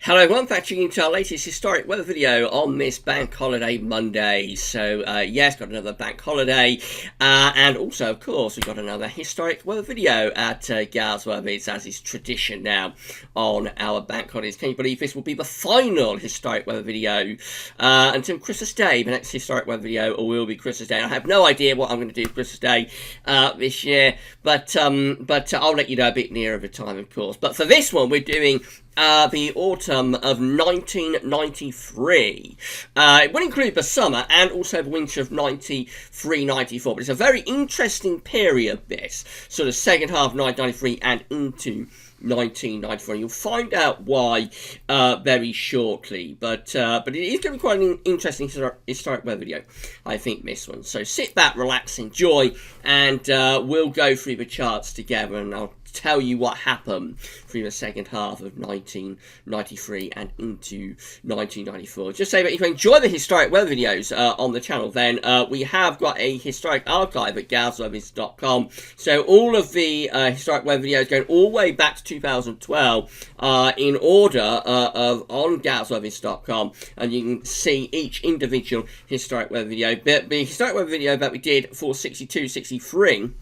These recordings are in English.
Hello everyone, thanks for tuning into our latest historic weather video on this bank holiday Monday. So yes, got another bank holiday, and also of course we've got another historic weather video at GWV, as is tradition now on our bank holidays. Can you believe this will be the final historic weather video until Christmas Day? The next historic weather video will be Christmas Day. I have no idea what I'm going to do for Christmas Day this year, but I'll let you know a bit nearer the time, of course. But for this one, we're doing the autumn of 1993. It will include the summer and also the winter of 93-94. But it's a very interesting period, this sort of second half of 1993 and into 1994. You'll find out why very shortly. But it is going to be quite an interesting historic weather video, I think, this one. So sit back, relax, enjoy, and we'll go through the charts together, and I'll tell you what happened through the second half of 1993 and into 1994. Just say that if you enjoy the historic weather videos on the channel, then we have got a historic archive at GWV.com. So all of the historic weather videos going all the way back to 2012 in order on GWV.com, and you can see each individual historic weather video. The historic weather video that we did for 62-63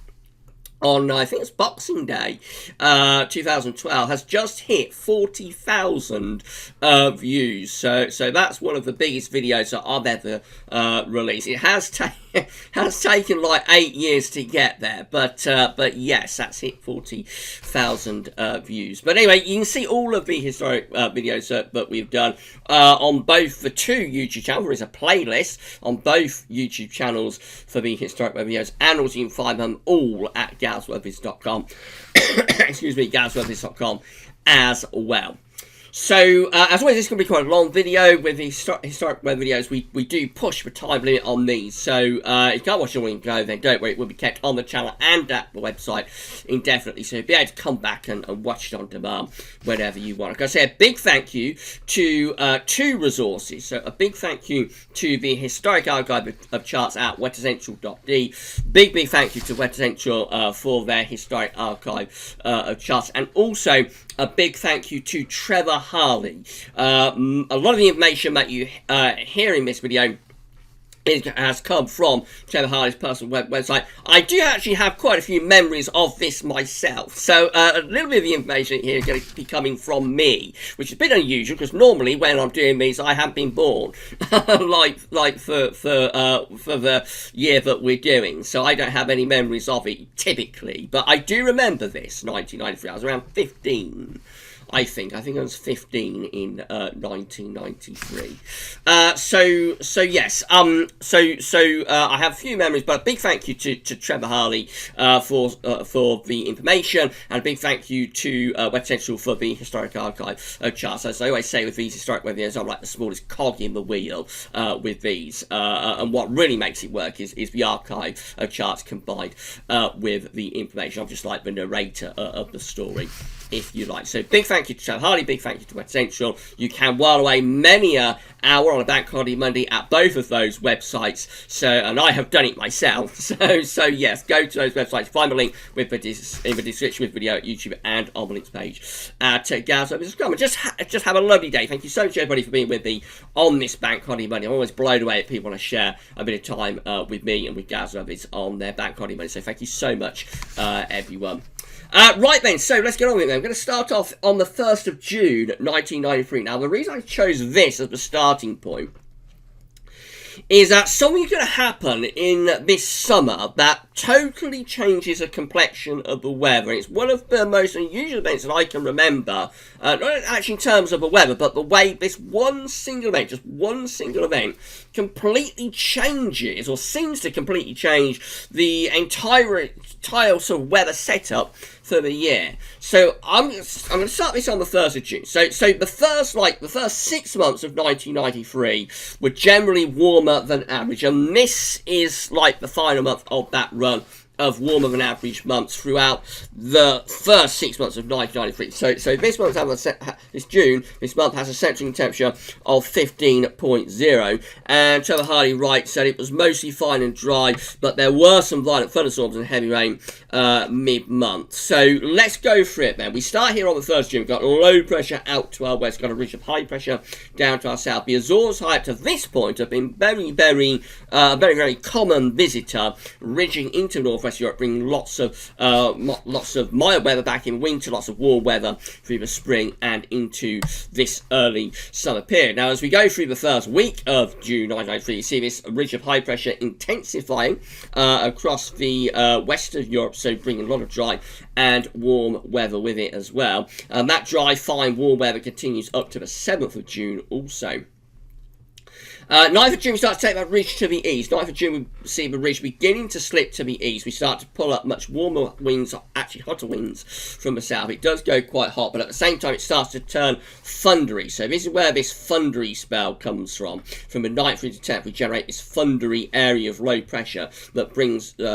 on, I think it's Boxing Day, 2012, has just hit 40,000 views. So that's one of the biggest videos that I've ever released. It has taken like 8 years to get there, but yes, that's hit 40,000 views. But anyway, you can see all of the historic videos that we've done on both the two YouTube channels. There is a playlist on both YouTube channels for the historic videos, and also you can find them all at GWV.com. Excuse me, GWV.com as well. So, as always, this is going to be quite a long video. With the historic weather videos, we do push the time limit on these. So, if you can't watch it all in go, then don't worry, it will be kept on the channel and at the website indefinitely. So, you'll be able to come back and watch it on demand whenever you want. I've got to say a big thank you to two resources. So, a big thank you to the Historic Archive of Charts at wetessential.de. Big thank you to Wet Essential for their Historic Archive of Charts. And also, a big thank you to Trevor Harley. A lot of the information that you hear in this video has come from Trevor Harley's personal website. I do actually have quite a few memories of this myself, so a little bit of the information here is going to be coming from me, which is a bit unusual because normally when I'm doing these I haven't been born, like for the year that we're doing, so I don't have any memories of it typically. But I do remember this 1993. I was around 15. I think I was 15 in 1993. So yes. I have a few memories, but a big thank you to Trevor Harley for the information, and a big thank you to Wet Essential for the Historic Archive of Charts. As I always say with these historic web videos, I'm like the smallest cog in the wheel with these, and what really makes it work is the archive of charts combined with the information. I'm just like the narrator of the story, if you like. So big thank you to Trevor Harley, big thank you to Wet Essential. You can while away many an hour on a bank holiday Monday at both of those websites. So, and I have done it myself. So yes, go to those websites. Find the link in the description with the video at YouTube and on the links page at GWV.com. And just have a lovely day. Thank you so much everybody for being with me on this bank holiday Monday. I'm always blown away that people want to share a bit of time with me and with GWV on their bank holiday Monday. So thank you so much, everyone. Right then, so let's get on with it then. I'm going to start off on the 1st of June, 1993. Now, the reason I chose this as the starting point is that something's going to happen in this summer that totally changes the complexion of the weather. It's one of the most unusual events that I can remember, not actually in terms of the weather, but the way this one single event, just one single event, completely changes, or seems to completely change, the entire sort of weather setup for the year. So I'm going to start this on the 1st of June. So the first 6 months of 1993 were generally warmer than average, and this is like the final month of that run of warmer than average months throughout the first 6 months of 1993. So this month, this June, this month has a central temperature of 15.0, and Trevor Hardy said it was mostly fine and dry, but there were some violent thunderstorms and heavy rain mid-month. So let's go for it then. We start here on the 1st June. We've got low pressure out to our west, got a ridge of high pressure down to our south. The Azores high up to this point have been very, very common visitor, ridging into northwest Europe, bringing lots of mild weather back in winter, lots of warm weather through the spring and into this early summer period. Now, as we go through the first week of June 1993, you see this ridge of high pressure intensifying across the west of Europe, so bringing a lot of dry and warm weather with it as well. That dry, fine, warm weather continues up to the 7th of June also. 9th of June, we start to take that ridge to the east. 9th of June, we see the ridge beginning to slip to the east. We start to pull up much warmer winds, actually hotter winds from the south. It does go quite hot, but at the same time, it starts to turn thundery. So this is where this thundery spell comes from. From the 9th through to 10th, we generate this thundery area of low pressure that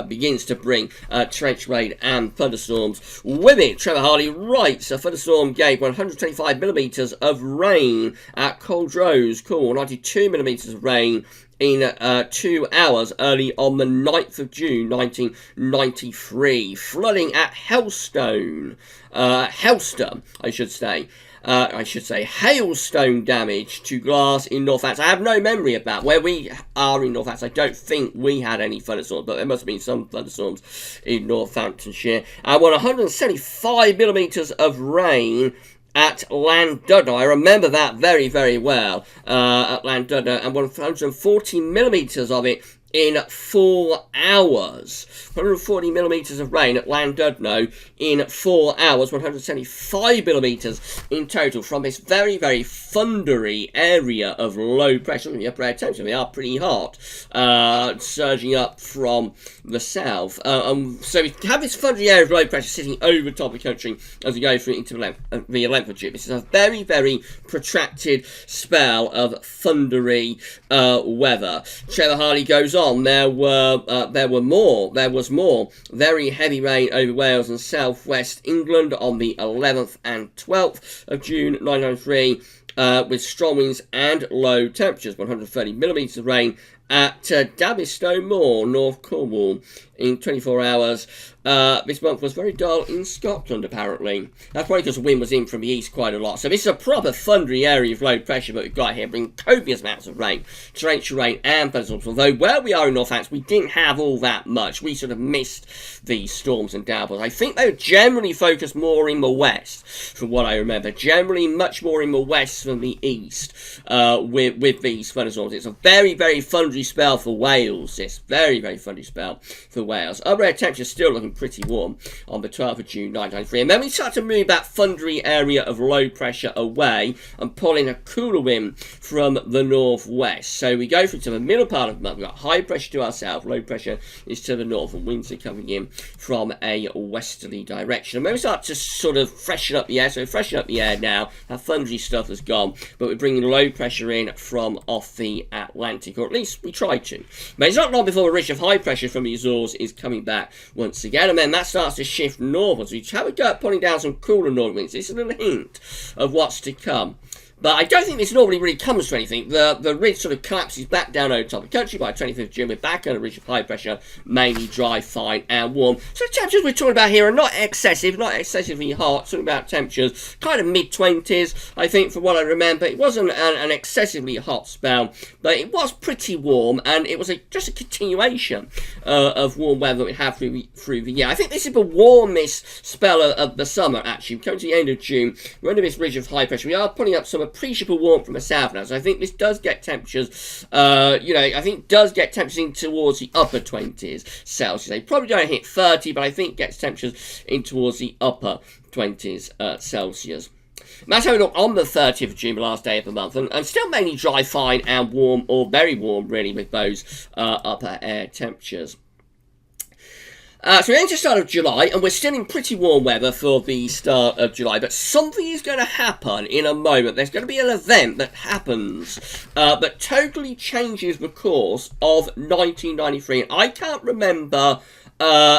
begins to bring torrential rain and thunderstorms with it. Trevor Hardy writes, a thunderstorm gave 125 millimetres of rain at Coldrose, Cornwall, 92 millimetres of rain in 2 hours early on the 9th of June 1993. Flooding at Helstone, Helster, I should say, hailstone damage to glass in Northants. I have no memory of that. Where we are in Northants, I don't think we had any thunderstorms, but there must have been some thunderstorms in Northamptonshire. 175 millimetres of rain at Llandudno. I remember that very, very well, at Llandudno, and 140 millimetres of it in 4 hours. 140 millimetres of rain at Llandudno in 4 hours, 175 millimetres in total from this very, very thundery area of low pressure. The upper air temperature, they are pretty hot, surging up from the south. So we have this thundery area of low pressure sitting over the top of the country as we go through into the 11th of June. This is a very, very protracted spell of thundery weather. Trevor Hardy goes on. There was more very heavy rain over Wales and southwest England on the 11th and 12th of June 1993, with strong winds and low temperatures. 130 millimetres of rain at Davistow Moor, North Cornwall, in 24 hours. This month was very dull in Scotland, apparently. That's probably because the wind was in from the east quite a lot. So this is a proper thundery area of low pressure that we've got here, bringing copious amounts of rain, torrential rain and thunderstorms. Although where we are in Northants, we didn't have all that much. We sort of missed these storms and downpours. I think they were generally focused more in the west, from what I remember. Generally much more in the west than the east, with these thunderstorms. It's a very, very thundery spell for Wales, this. Very, very thundery spell for Wales. Upper air temperature still looking pretty warm on the 12th of June 1993. And then we start to move that thundery area of low pressure away and pull in a cooler wind from the northwest. So we go through to the middle part of the month. We've got high pressure to our south, low pressure is to the north, and winds are coming in from a westerly direction. And then we start to sort of freshen up the air. So freshen up the air now. That thundery stuff has gone, but we're bringing low pressure in from off the Atlantic, or at least we try to. But it's not long before a ridge of high pressure from the Azores is coming back once again, and then that starts to shift northwards. We have a go at pulling down some cooler north winds. It's a little hint of what's to come. But I don't think this normally really comes to anything. The ridge sort of collapses back down over top of the country by 25th of June. We're back on a ridge of high pressure, mainly dry, fine and warm. So the temperatures we're talking about here are not excessive, not excessively hot. Talking about temperatures kind of mid-20s, I think, from what I remember. It wasn't an excessively hot spell, but it was pretty warm, and it was just a continuation of warm weather that we have through the year. I think this is the warmest spell of the summer, actually. We're coming to the end of June. We're under this ridge of high pressure. We are putting up some appreciable warmth from the south now, so I think this does get temperatures, I think does get temperatures in towards the upper 20s Celsius. They probably don't hit 30, but I think gets temperatures in towards the upper 20s Celsius. That's how we look on the 30th of June, the last day of the month, and still mainly dry, fine and warm, or very warm really, with those upper air temperatures. So we're into the start of July, and we're still in pretty warm weather for the start of July, but something is going to happen in a moment. There's going to be an event that happens that totally changes the course of 1993. I can't remember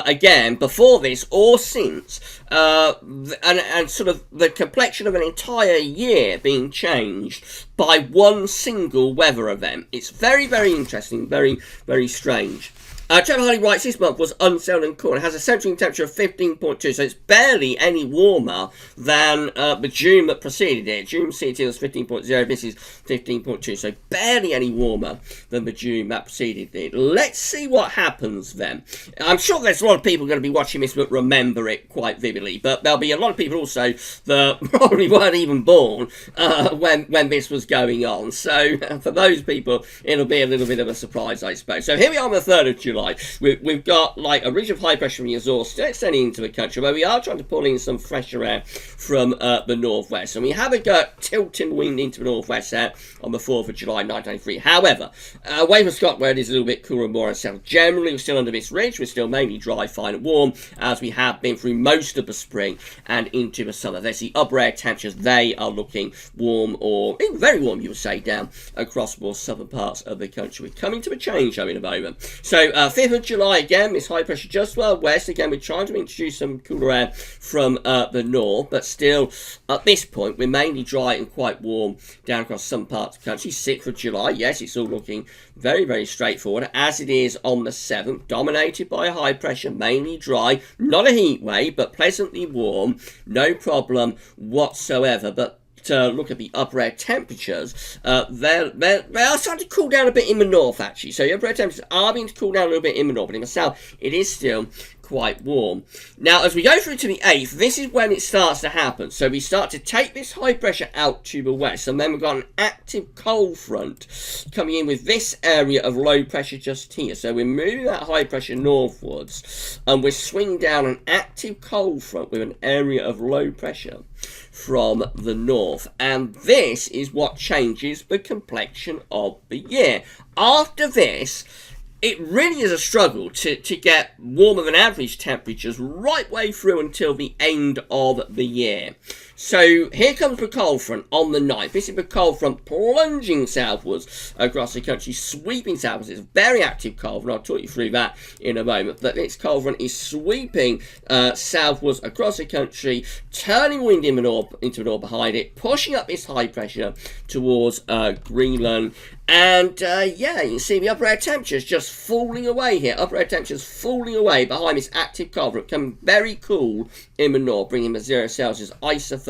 again, before this or since, and sort of the complexion of an entire year being changed by one single weather event. It's very, very interesting, very, very strange. Trevor Hardy writes, this month was unsettled and cool. It has a central temperature of 15.2, so it's barely any warmer than the June that preceded it. June CT was 15.0, this is 15.2, so barely any warmer than the June that preceded it. Let's see what happens then. I'm sure there's a lot of people going to be watching this that remember it quite vividly, but there'll be a lot of people also that probably weren't even born when this was going on. So for those people, it'll be a little bit of a surprise, I suppose. So here we are on the 3rd of July. We've got like a ridge of high pressure from the Azores still extending into the country, where we are trying to pull in some fresher air from the northwest, and we have a tilting wind into the northwest there on the 4th of July 1993. However, away from Scotland, where it is a little bit cooler and more unsettled, generally we're still under this ridge. We're still mainly dry, fine and warm, as we have been through most of the spring and into the summer. There's the upper air temperatures. They are looking warm, or even very warm, you would say, down across more southern parts of the country. We're coming to a change, though, in a moment. So 5th of July, again, this high pressure just well west. Again, we're trying to introduce some cooler air from the north, but still, at this point, we're mainly dry and quite warm down across some parts of the country. 6th of July, yes, it's all looking very, very straightforward, as it is on the 7th, dominated by a high pressure, mainly dry, not a heat wave, but pleasantly warm, no problem whatsoever. But look at the upper air temperatures, they are starting to cool down a bit in the north, actually. So the upper air temperatures are beginning to cool down a little bit in the north, but in the south, it is still quite warm. Now, as we go through to the 8th, this is when it starts to happen. So we start to take this high pressure out to the west, and then we've got an active cold front coming in with this area of low pressure just here. So we're moving that high pressure northwards, and we're swinging down an active cold front with an area of low pressure from the north, and this is what changes the complexion of the year. After this, it really is a struggle to get warmer than average temperatures right way through until the end of the year. So here comes the cold front on the 9th. This is the cold front plunging southwards across the country, sweeping southwards. It's a very active cold front. I'll talk you through that in a moment. But this cold front is sweeping southwards across the country, turning wind into the north behind it, pushing up this high pressure towards Greenland. And yeah, you can see the upper air temperatures just falling away here. Upper air temperatures falling away behind this active cold front, becoming very cool in the north, bringing the 0 Celsius isotherm.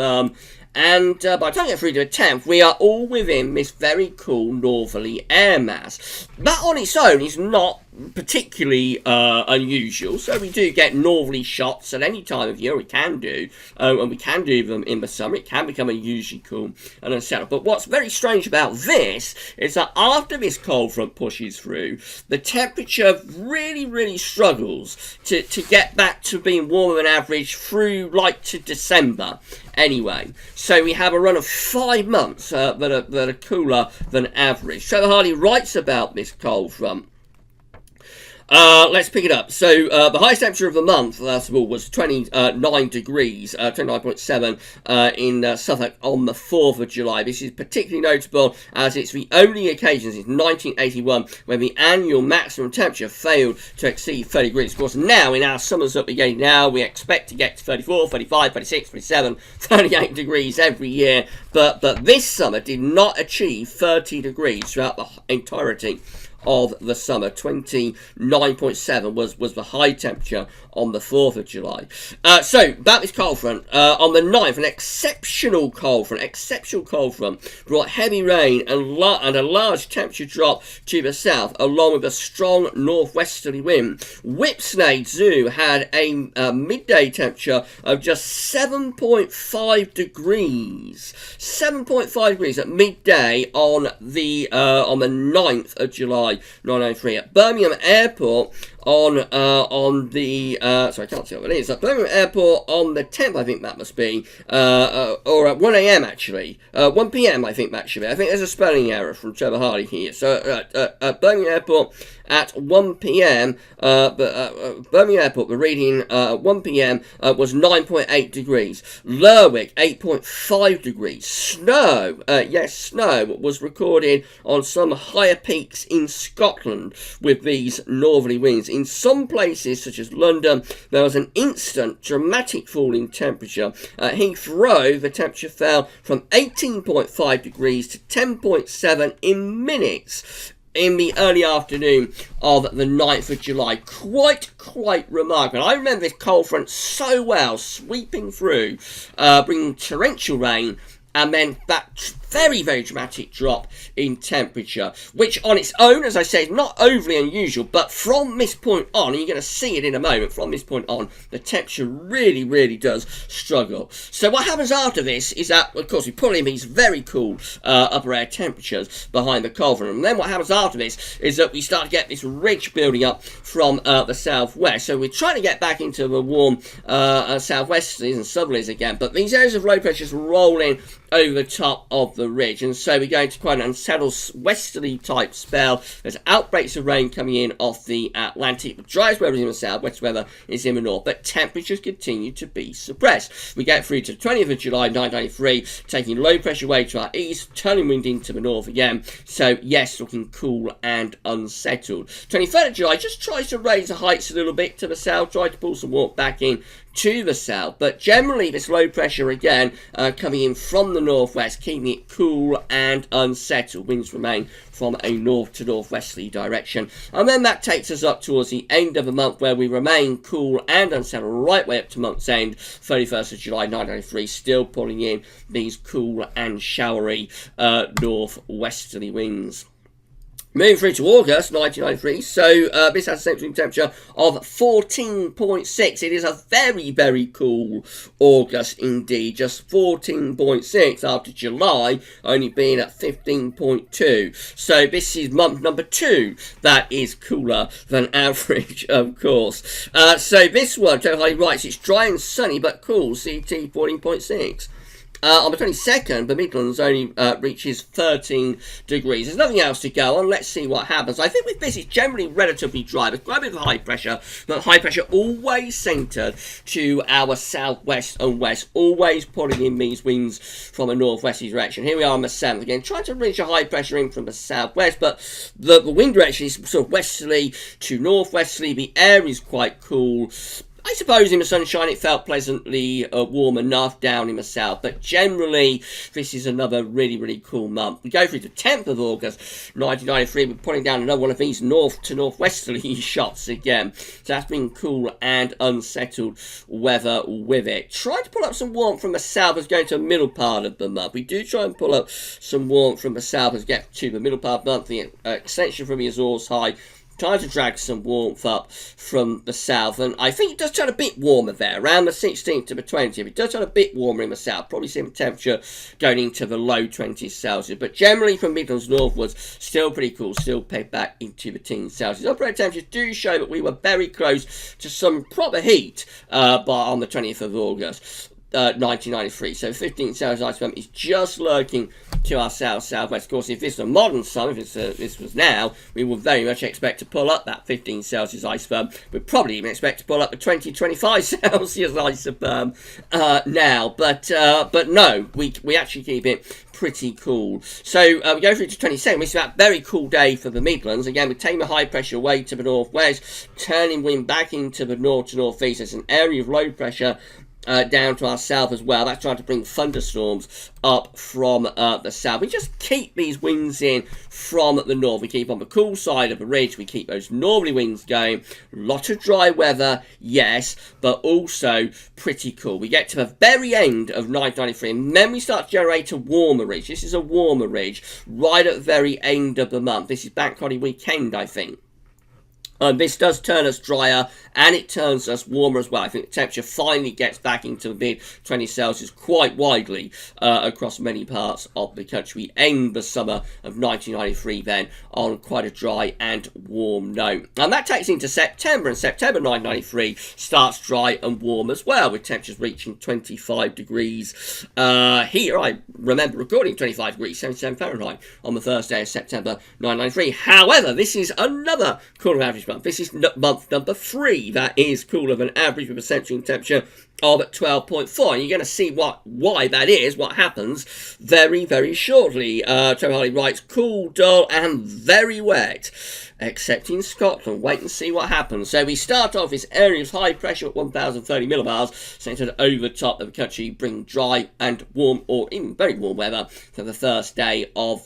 And by the time we get through to the 10th, we are all within this very cool northerly air mass. That on its own is not particularly unusual, so we do get northerly shots at any time of year. We can do, and we can do them in the summer. It can become unusually cool and unsettled. But what's very strange about this is that after this cold front pushes through, the temperature really, really struggles to get back to being warmer than average through like to December. Anyway, so we have a run of 5 months that are cooler than average. Trevor Hardy writes about this cold front. Let's pick it up. So the highest temperature of the month, last of all, was 29 degrees, 29.7 in Suffolk on the 4th of July. This is particularly notable as it's the only occasion since 1981 when the annual maximum temperature failed to exceed 30 degrees. Of course, now in our summers that we're getting now, we expect to get to 34, 35, 36, 37, 38 degrees every year. But this summer did not achieve 30 degrees throughout the entirety of the summer. 29.7 was the high temperature on the 4th of July. So, about this cold front, on the 9th, an exceptional cold front brought heavy rain and a large temperature drop to the south, along with a strong northwesterly wind. Whipsnade Zoo had a midday temperature of just 7.5 degrees. 7.5 degrees at midday on the 9th of July 1993 at Birmingham Airport on the sorry, I can't see what it is. At Birmingham Airport on the 10th, I think that must be, or at 1 a.m. actually, 1 p.m. I think that should be. I think there's a spelling error from Trevor Hardy here. So at Birmingham Airport at 1 p.m. Birmingham Airport, the reading at 1 p.m. Was 9.8 degrees. Lerwick 8.5 degrees. Snow, yes, snow was recorded on some higher peaks in Scotland with these northerly winds in some places, such as London, there was an instant dramatic fall in temperature. At Heathrow, the temperature fell from 18.5 degrees to 10.7 in minutes in the early afternoon of the 9th of July. Quite remarkable. I remember this cold front so well, sweeping through, bringing torrential rain, and then that very dramatic drop in temperature, which on its own, as I say, is not overly unusual, but from this point on, and you're going to see it in a moment, from this point on, the temperature really does struggle. So what happens after this is that, of course, we pull in these very cool upper air temperatures behind the cold front, and then what happens after this is that we start to get this ridge building up from the southwest. So we're trying to get back into the warm southwesterlies and southerlies again, but these areas of low pressure roll in over the top of the ridge, and so we go into quite an unsettled westerly type spell. There's outbreaks of rain coming in off the Atlantic. The driest weather is in the south, wet weather is in the north, but temperatures continue to be suppressed. We get through to the 20th of July 1993, taking low pressure way to our east, turning wind into the north again. So yes, looking cool and unsettled. 23rd of July just tries to raise the heights a little bit to the south, try to pull some warmth back in to the south, but generally this low pressure again coming in from the northwest, keeping it cool and unsettled. Winds remain from a north to northwesterly direction, and then that takes us up towards the end of the month, where we remain cool and unsettled right way up to month's end, 31st of July 1993, still pulling in these cool and showery northwesterly winds. Moving through to August 1993, so this has a central temperature of 14.6. It is a very cool August indeed, just 14.6 after July only being at 15.2. So this is month number 2 that is cooler than average, of course. So this one, Joe Hardy writes, it's dry and sunny but cool, CT 14.6. On the 22nd, the Midlands only reaches 13 degrees. There's nothing else to go on. Let's see what happens. I think with this, it's generally relatively dry. There's quite a bit of high pressure, but high pressure always centred to our southwest and west, always pulling in these winds from a northwesterly direction. Here we are on the 7th again, trying to reach a high pressure in from the southwest, but the wind direction is sort of westerly to northwesterly. The air is quite cool. I suppose in the sunshine it felt pleasantly warm enough down in the south, but generally this is another really cool month. We go through to 10th of August 1993, we're putting down another one of these north to northwesterly shots again. So that's been cool and unsettled weather with it. Try to pull up some warmth from the south as going to the middle part of the month. We do try and pull up some warmth from the south as we get to the middle part of the month. The extension from the Azores High, trying to drag some warmth up from the south, and I think it does turn a bit warmer there, around the 16th to the 20th. It does turn a bit warmer in the south, probably seeing the temperature going into the low 20s Celsius, but generally from Midlands northwards, still pretty cool, still pegged back into the teens Celsius. Upper air temperatures do show that we were very close to some proper heat on the 20th of August. 1993, so 15 Celsius ice is just lurking to our southwest. Of course, if this was a modern summer, if this was now, we would very much expect to pull up that 15 Celsius iceberg. We'd probably even expect to pull up the 20-25 Celsius iceberg now, but no, we actually keep it pretty cool. So we go through to 22nd. It's about a very cool day for the Midlands. Again, we take the high pressure away to the northwest, turning wind back into the north to northeast. There's an area of low pressure down to our south as well. That's trying to bring thunderstorms up from the south. We just keep these winds in from the north. We keep on the cool side of the ridge. We keep those northerly winds going. A lot of dry weather, yes, but also pretty cool. We get to the very end of 1993, and then we start to generate a warmer ridge. This is a warmer ridge right at the very end of the month. This is Bank Holiday weekend, I think. This does turn us drier, and it turns us warmer as well. I think the temperature finally gets back into the mid-20 Celsius quite widely across many parts of the country. We end the summer of 1993 then on quite a dry and warm note. And that takes into September, and September 1993 starts dry and warm as well, with temperatures reaching 25 degrees. Here, I remember recording 25 degrees, 77 Fahrenheit, on the first day of September 1993. However, this is another cooler average month. This is month number 3 that is cooler than average, with a central temperature of 12.4. And you're going to see why that is, what happens very, very shortly. Trevor Harley writes, cool, dull, and very wet, except in Scotland. Wait and see what happens. So we start off this area of high pressure at 1,030 millibars, centred over top of the country, bring dry and warm, or even very warm weather for the first day of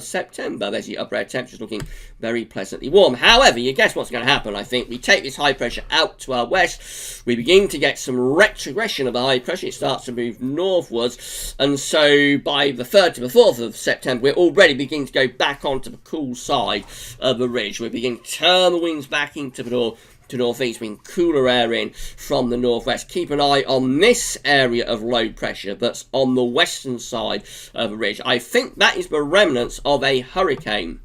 September. There's the upper air temperatures looking very pleasantly warm. However, you guess what's going to happen, I think. We take this high pressure out to our west. We begin to get some retrogression of the high pressure. It starts to move northwards. And so by the 3rd to the 4th of September, we're already beginning to go back onto the cool side of the ridge. We're beginning to turn the winds back into the north. To northeast, bring cooler air in from the northwest. Keep an eye on this area of low pressure that's on the western side of the ridge. I think that is the remnants of a hurricane.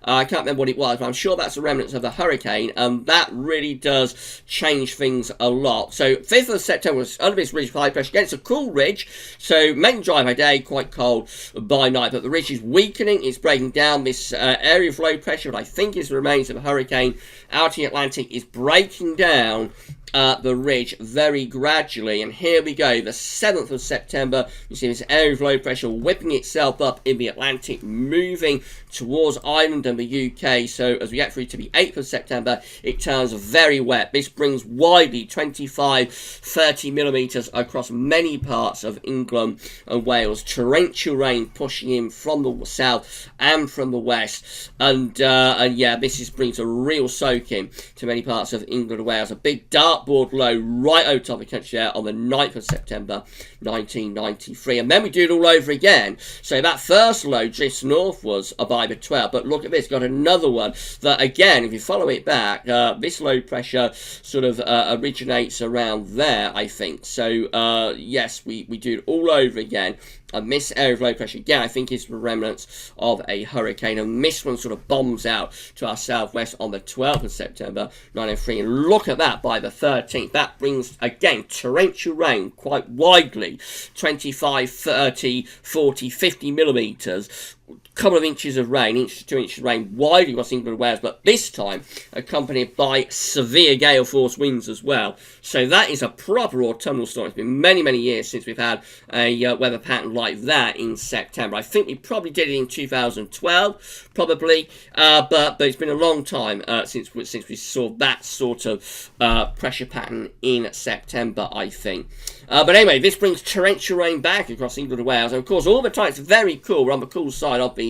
I can't remember what it was, but I'm sure that's the remnants of the hurricane, and that really does change things a lot. So 5th of September was under this ridge of high pressure. Again, it's a cool ridge, so mainly dry by day, quite cold by night, but the ridge is weakening, it's breaking down. This area of low pressure, what I think is the remains of a hurricane out in the Atlantic, is breaking down the ridge very gradually. And here we go, the 7th of September, you see this area of low pressure whipping itself up in the Atlantic, moving towards Ireland and the UK. So as we get through to the 8th of September, it turns very wet. This brings widely 25-30 millimeters across many parts of England and Wales. Torrential rain pushing in from the south and from the west, and yeah, this brings a real soak in to many parts of England and Wales. A big dartboard low right over top of the country there on the 9th of September 1993, and then we do it all over again. So that first low drifts northwards by the 12th, but look at this, got another one that, again, if you follow it back, this low pressure sort of originates around there, I think. So yes, we do it all over again. And this area of low pressure, again, I think is the remnants of a hurricane. And this one sort of bombs out to our southwest on the 12th of September 1903. And look at that by the 13th. That brings, again, torrential rain quite widely. 25, 30, 40, 50 millimeters. Couple of inches of rain, inch to 2 inches of rain widely across England and Wales, but this time accompanied by severe gale force winds as well. So that is a proper autumnal storm. It's been many, many years since we've had a weather pattern like that in September. I think we probably did it in 2012, probably, but it's been a long time since we saw that sort of pressure pattern in September, I think. But anyway, this brings torrential rain back across England and Wales. And of course, all the time it's very cool. We're on the cool side of these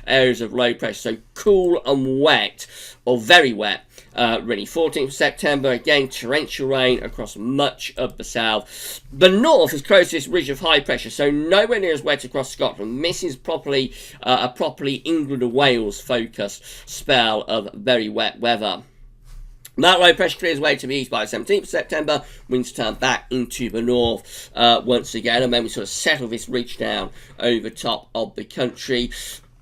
areas of low pressure. So cool and wet, or very wet, really. 14th of September, again, torrential rain across much of the south. The north is close to this ridge of high pressure, so nowhere near as wet across Scotland. This is properly a properly England and Wales focused spell of very wet weather. That low pressure clears way to the east by the 17th of September. Winds turn back into the north once again, and then we sort of settle this ridge down over top of the country.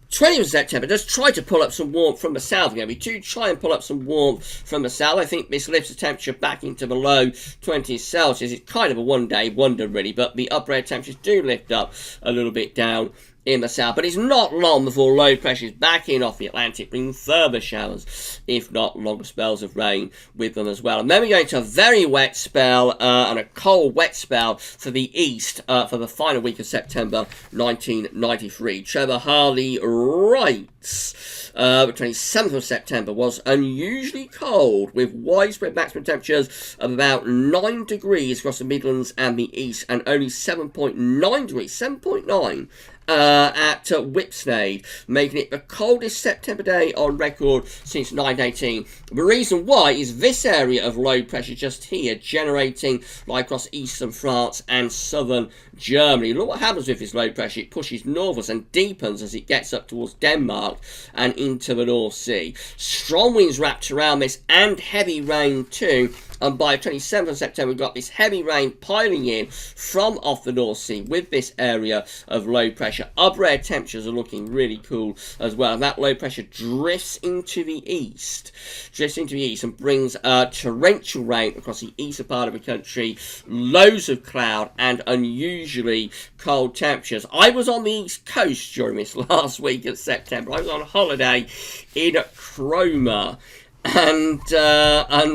20th of September does try to pull up some warmth from the south again. We do try and pull up some warmth from the south. I think this lifts the temperature back into the low 20s Celsius. It's kind of a one-day wonder, really, but the upper air temperatures do lift up a little bit down in the south, but it's not long before low pressure is back in off the Atlantic, bringing further showers, if not longer spells of rain with them as well. And then we go into a very wet spell and a cold wet spell for the east for the final week of September 1993. Trevor Harley writes, the 27th of September was unusually cold, with widespread maximum temperatures of about 9 degrees across the Midlands and the east, and only 7.9 degrees, 7.9 at Whipsnade, making it the coldest September day on record since 1918. The reason why is this area of low pressure just here, generating like across eastern France and southern Germany. Look what happens with this low pressure. It pushes northwards and deepens as it gets up towards Denmark and into the North Sea. Strong winds wrapped around this and heavy rain too. And by 27th of September, we've got this heavy rain piling in from off the North Sea with this area of low pressure. Upper air temperatures are looking really cool as well. And that low pressure drifts into the east. And brings torrential rain across the eastern part of the country. Loads of cloud and unusually cold temperatures. I was on the East Coast during this last week of September. I was on holiday in Cromer. And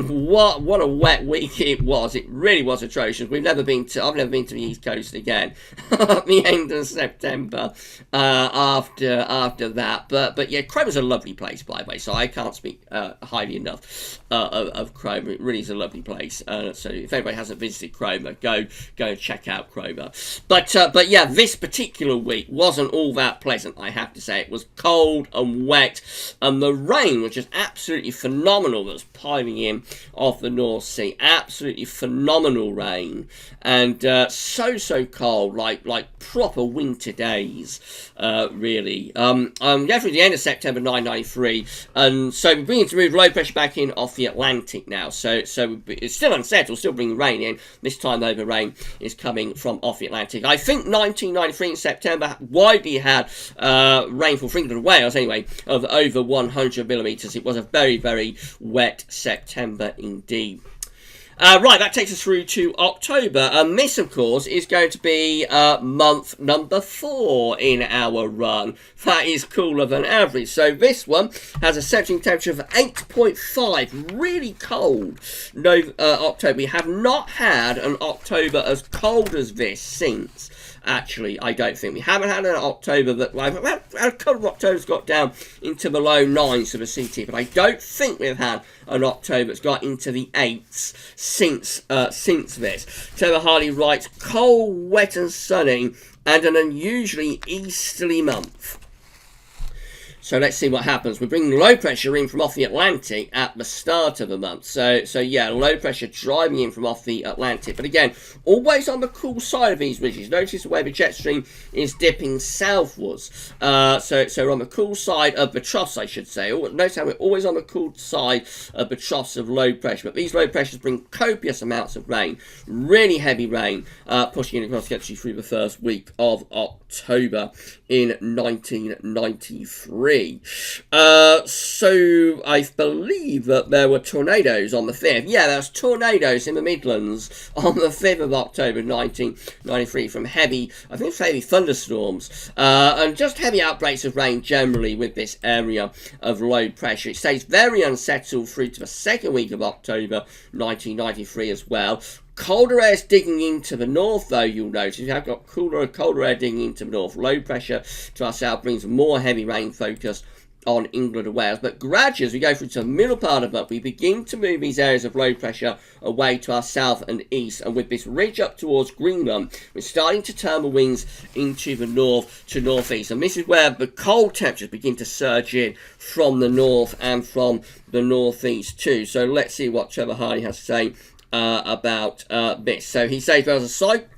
what a wet week it was. It really was atrocious. I've never been to the East Coast again at the end of September after that. But yeah, Cromer's a lovely place, by the way, so I can't speak highly enough of Cromer. It really is a lovely place. So if anybody hasn't visited Cromer, go and check out Cromer. But yeah, this particular week wasn't all that pleasant, I have to say. It was cold and wet, and the rain was just absolutely phenomenal that was piling in off the North Sea. Absolutely phenomenal rain, and so cold, like proper winter days, really. Definitely the end of September 993, and so we're beginning to move low pressure back in off the Atlantic now. So it's still unsettled, still bringing rain in. This time though, the rain is coming from off the Atlantic. I think 1993 in September widely had rainfall for England and Wales anyway of over 100 millimetres. It was a very, very wet September indeed. Right, that takes us through to October, and this, of course, is going to be month number 4 in our run. That is cooler than average. So this one has a setting temperature of 8.5, really cold. No, October. We have not had an October as cold as this since. Actually, I don't think. We haven't had an October that... Well, a couple of Octobers got down into the low 9s for the CT, but I don't think we've had an October that's got into the 8s since this. Trevor Harley writes, cold, wet and sunny, and an unusually easterly month. So let's see what happens. We're bringing low pressure in from off the Atlantic at the start of the month. So yeah, low pressure driving in from off the Atlantic. But again, always on the cool side of these ridges. Notice the way the jet stream is dipping southwards. So we're on the cool side of the troughs, I should say. Notice how we're always on the cool side of the troughs of low pressure. But these low pressures bring copious amounts of rain. Really heavy rain pushing in across the country through the first week of October in 1993. So I believe that there were tornadoes on the 5th. Yeah, there was tornadoes in the Midlands on the 5th of October 1993 from heavy thunderstorms and just heavy outbreaks of rain generally with this area of low pressure. It stays very unsettled through to the 2nd week of October 1993 as well. Colder air is digging into the north, though, you'll notice. We have got colder air digging into the north. Low pressure to our south brings more heavy rain focus on England and Wales. But gradually, as we go through to the middle part of the month, we begin to move these areas of low pressure away to our south and east. And with this ridge up towards Greenland, we're starting to turn the winds into the north to northeast. And this is where the cold temperatures begin to surge in from the north and from the northeast too. So let's see what Trevor Hardy has to say about this. So he says there was a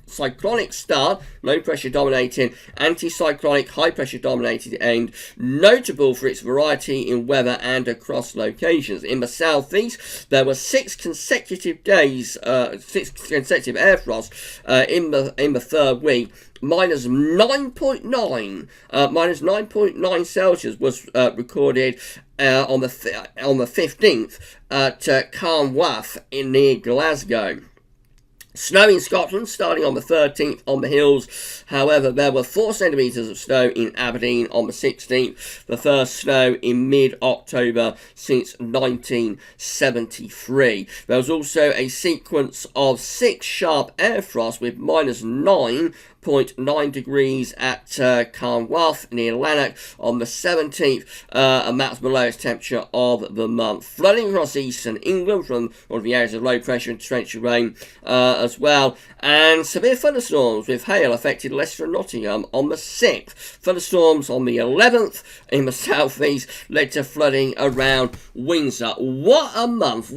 cyclonic start, low pressure dominating, anticyclonic, high pressure dominated end, notable for its variety in weather and across locations. In the southeast, there were 6 consecutive days, 6 consecutive air frosts in the 3rd week. Minus 9.9 Celsius was recorded on the 15th at Carnwath near Glasgow. Snow in Scotland starting on the 13th on the hills. However, there were 4 centimetres of snow in Aberdeen on the 16th, the first snow in mid-October since 1973. There was also a sequence of 6 sharp air frosts with minus 9.9 degrees at Carnwath near Lanark on the 17th, and that's the lowest temperature of the month. Flooding across eastern England from one of the areas of low pressure and torrential rain as well, and severe thunderstorms with hail affected Leicester and Nottingham on the 6th. Thunderstorms on the 11th in the southeast led to flooding around Windsor. What a month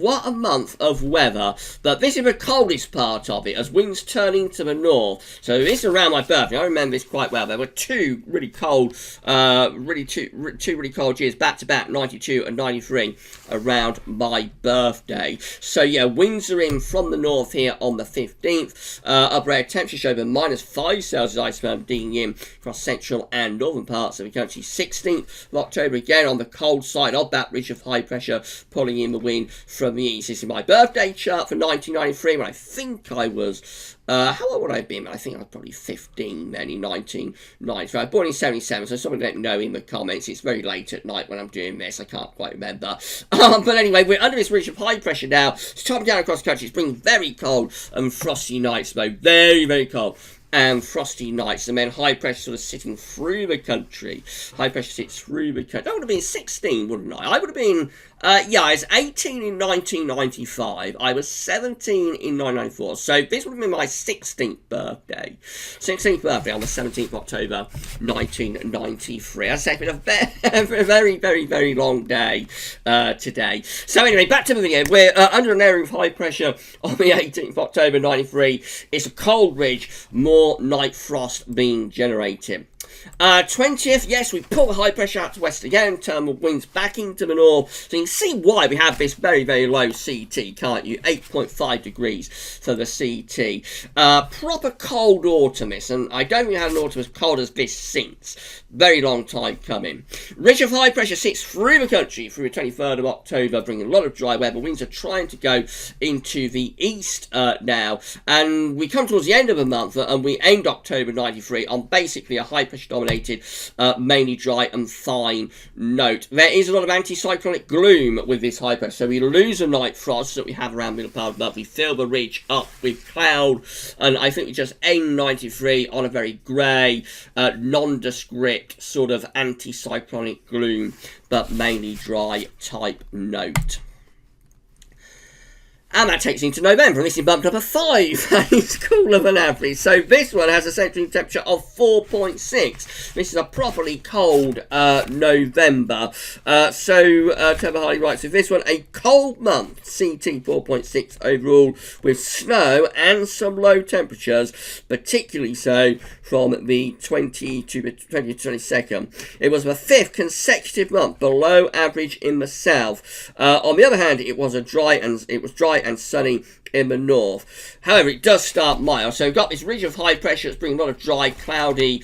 of weather. But this is the coldest part of it as winds turn into the north. So this is around my birthday. I remember this quite well. There were 2 really cold, two really cold years back to back, 92 and 93, around my birthday. So yeah, winds are in from the north here on the 15th. Upper air temperature showed a minus 5 Celsius iceberg digging in across central and northern parts of the country. 16th of October, again on the cold side of that ridge of high pressure, pulling in the wind from the east. This is my birthday chart for 1993, when I think I was How old would I have been? I think I was probably 15 then in 1990. I was born in 77, so someone let me know in the comments. It's very late at night when I'm doing this. I can't quite remember. But anyway, we're under this ridge of high pressure now. It's chopping down across the country. It's bringing very cold and frosty nights, though. Very, very cold and frosty nights, and then high pressure sort of sitting through the country. High pressure sits through the country. I would have been 16, wouldn't I? I would have been, I was 18 in 1995. I was 17 in 1994. So this would have been my 16th birthday. 16th birthday on the 17th of October, 1993. As I say, it's been a very, very, very long day today. So anyway, back to the video. We're under an area of high pressure on the 18th of October, 93. It's a cold ridge, more night frost being generated. 20th, yes, we pull the high pressure out to west again, turn the winds back into the north. So you can see why we have this very, very low CT, can't you? 8.5 degrees for the CT. Proper cold autumn this, and I don't think we had an autumn as cold as this since. Very long time coming. Ridge of high pressure sits through the country through the 23rd of October, bringing a lot of dry weather. Winds are trying to go into the east now, and we come towards the end of the month, and we end October 93 on basically a high pressure dominated, mainly dry and fine note. There is a lot of anticyclonic gloom with this high pressure, so we lose a night frost that we have around middle part of the month. We fill the ridge up with cloud, and I think we just end 93 on a very grey, nondescript sort of anticyclonic gloom, but mainly dry type note. And that takes into November, and this is bumped up a 5. It's cooler than average. So this one has a central temperature of 4.6. This is a properly cold November. Trevor Harley writes, with this one, a cold month, CT 4.6 overall, with snow and some low temperatures, particularly so from the 20th to the 22nd. It was the 5th consecutive month below average in the south. On the other hand, it was dry and sunny in the north. However, it does start mild. So we've got this ridge of high pressure that's bringing a lot of dry, cloudy,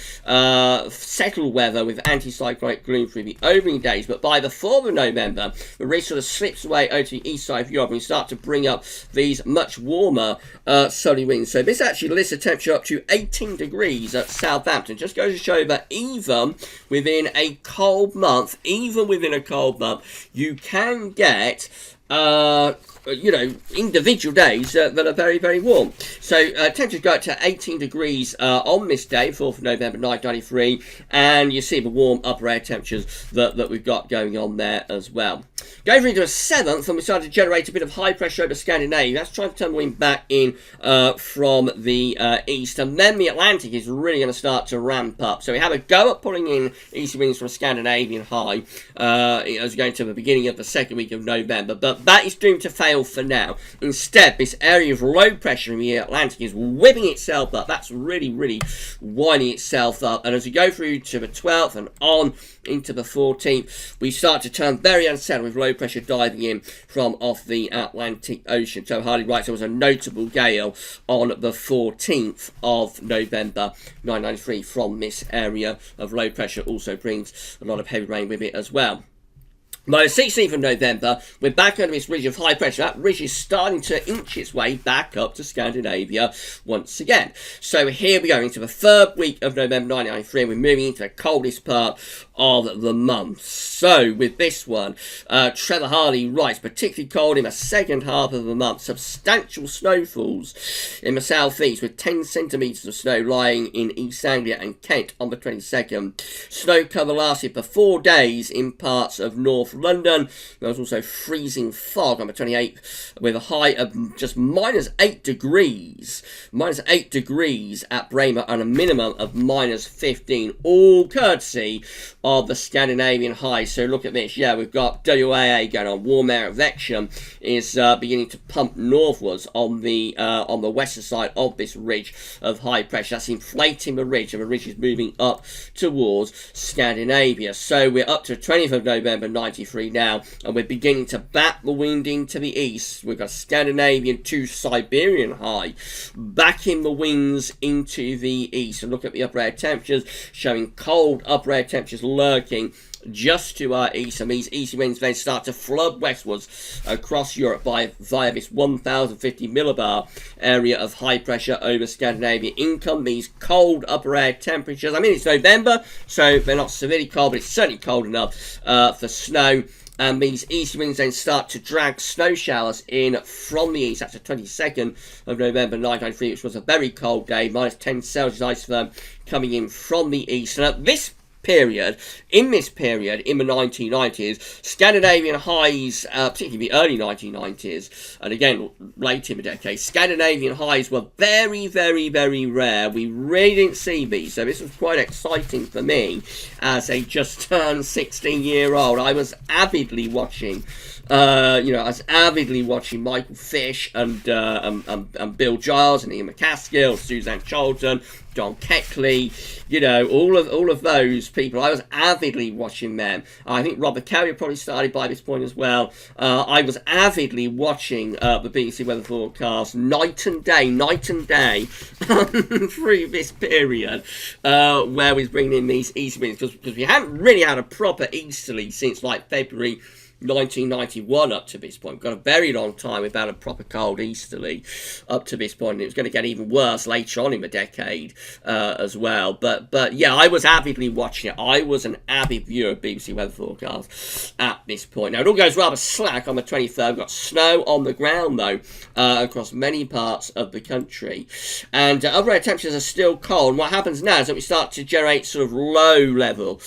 settled weather with anticyclonic gloom through the opening days. But by the 4th of November, the ridge sort of slips away over to the east side of Europe, and we start to bring up these much warmer sunny winds. So this actually lifts the temperature up to 18 degrees at Southampton. Just goes to show that even within a cold month, you can get individual days that are very, very warm. So temperatures go up to 18 degrees on this day, 4th of November 1993, and you see the warm upper air temperatures that we've got going on there as well. Going into the 7th, and we started to generate a bit of high pressure over Scandinavia. That's trying to turn the wind back in from the east, and then the Atlantic is really going to start to ramp up. So we have a go at pulling in easy winds from a Scandinavian high as we go into the beginning of the second week of November, but that is doomed to fail for now. Instead, this area of low pressure in the Atlantic is whipping itself up. That's really, really winding itself up, and as we go through to the 12th and on into the 14th, we start to turn very unsettled with low pressure diving in from off the Atlantic Ocean. So Harley writes there was a notable gale on the 14th of November 1993 from this area of low pressure. Also brings a lot of heavy rain with it as well. By the 16th of November, we're back under this ridge of high pressure. That ridge is starting to inch its way back up to Scandinavia once again. So here we go into the 3rd week of November 1993, and we're moving into the coldest part of the month. So with this one, Trevor Harley writes, particularly cold in the second half of the month. Substantial snowfalls in the southeast, with 10 centimetres of snow lying in East Anglia and Kent on the 22nd. Snow cover lasted for 4 days in parts of North London. There was also freezing fog on the 28th, with a high of just -8 degrees. -8 degrees at Bremer, and a minimum of -15, all courtesy of the Scandinavian high. So look at this. Yeah, we've got WAA going on. Warm air advection is beginning to pump northwards on the western side of this ridge of high pressure. That's inflating the ridge, and the ridge is moving up towards Scandinavia. So we're up to 20th of November 93 now, and we're beginning to bat the wind into the east. We've got Scandinavian to Siberian high backing the winds into the east. And look at the upper air temperatures, showing cold upper air temperatures lurking just to our east, and these easy winds then start to flood westwards across Europe via this 1050 millibar area of high pressure over Scandinavia. In come these cold upper air temperatures. I mean, it's November, so they're not severely cold, but it's certainly cold enough for snow. And these east winds then start to drag snow showers in from the east. That's the 22nd of November 1993, which was a very cold day, minus 10 Celsius isotherm coming in from the east. And at this period, in the 1990s, Scandinavian highs, particularly the early 1990s, and again late in the decade, Scandinavian highs were very, very, very rare. We really didn't see these, so this was quite exciting for me as a just turned 16-year-old. I was avidly watching I was avidly watching Michael Fish and Bill Giles and Ian McCaskill, Suzanne Charlton, John Keckley, all of those people. I was avidly watching them. I think Robert Carrier probably started by this point as well. I was avidly watching the BBC weather forecast night and day through this period where we was bringing in these east winds, because we hadn't really had a proper easterly since like February 1991 up to this point. We've got a very long time without a proper cold easterly up to this point, and it was going to get even worse later on in the decade as well. But yeah, I was avidly watching it. I was an avid viewer of BBC weather forecast at this point. Now, it all goes rather slack on the 23rd. We've got snow on the ground, though, across many parts of the country. And upper air temperatures are still cold. And what happens now is that we start to generate sort of low-level